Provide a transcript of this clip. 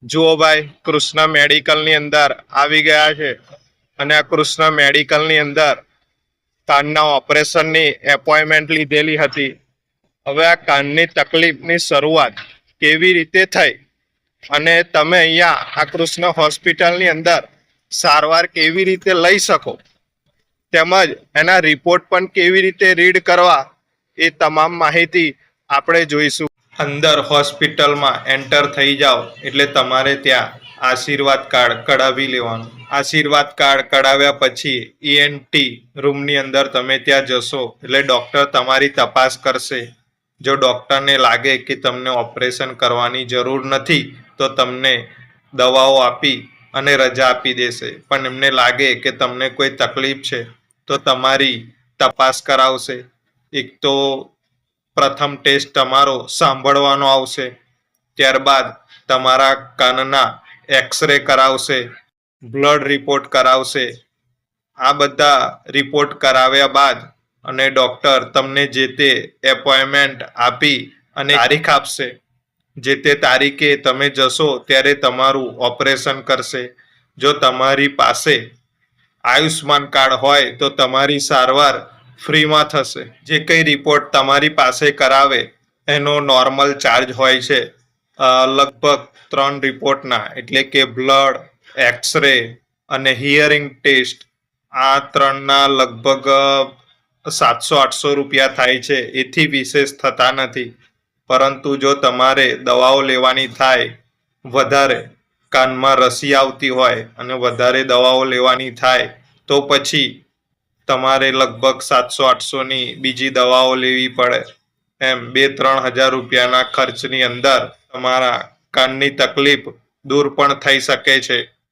જુઓ ભાઈ, કૃષ્ણ મેડિકલની અંદર આવી ગયા છે અને આ કૃષ્ણ મેડિકલની અંદર કાનના ઓપરેશનની એપોઇન્ટમેન્ટ લીધેલી હતી. હવે આ કાનની તકલીફની શરૂઆત કેવી રીતે થઈ અને તમે અહીંયા આ કૃષ્ણ હોસ્પિટલની અંદર સારવાર કેવી રીતે લઈ શકો તેમજ એના રિપોર્ટ પણ કેવી રીતે રીડ કરવા એ તમામ માહિતી આપણે જોઈશું. અંદર હોસ્પિટલમાં એન્ટર થઈ જાઓ એટલે તમારે ત્યાં આશીર્વાદ કાર્ડ કઢાવી લેવાનું. આશીર્વાદ કાર્ડ કઢાવ્યા પછી ઈએનટી રૂમની અંદર તમે ત્યાં જશો એટલે ડૉક્ટર તમારી તપાસ કરશે. જો ડૉક્ટરને લાગે કે તમને ઓપરેશન કરવાની જરૂર નથી તો તમને દવાઓ આપી અને રજા આપી દેશે. પણ એમને લાગે કે તમને કોઈ તકલીફ છે તો તમારી તપાસ કરાવશે. એક તો પ્રથમ ટેસ્ટ તમારો સાંભળવાનો આવશે, ત્યારબાદ તમારા કાનના એક્સરે કરાવશે, બ્લડ રિપોર્ટ કરાવશે. આ બધા રિપોર્ટ કરાવ્યા બાદ અને ડૉક્ટર તમને જે તે એપોઇન્ટમેન્ટ આપી અને તારીખ આપશે. જે તે તારીખે તમે જશો ત્યારે તમારું ઓપરેશન કરશે. જો તમારી પાસે આયુષ્માન કાર્ડ હોય તો તમારી સારવાર ફ્રીમાં થશે. જે કંઈ રિપોર્ટ તમારી પાસે કરાવે એનો નોર્મલ ચાર્જ હોય છે લગભગ 3 રિપોર્ટના, એટલે કે બ્લડ, એક્સરે અને હિયરિંગ ટેસ્ટ. આ 3ના લગભગ 700-800 રૂપિયા થાય છે. એથી વિશેષ થતા નથી. પરંતુ જો તમારે દવાઓ લેવાની થાય, વધારે કાનમાં રસી આવતી હોય અને વધારે દવાઓ લેવાની થાય તો પછી તમારે લગભગ 700-800ની બીજી દવાઓ લેવી પડે. એમ 2-3 હજાર રૂપિયાના ખર્ચની અંદર તમારા કાનની તકલીફ દૂર પણ થઈ શકે છે.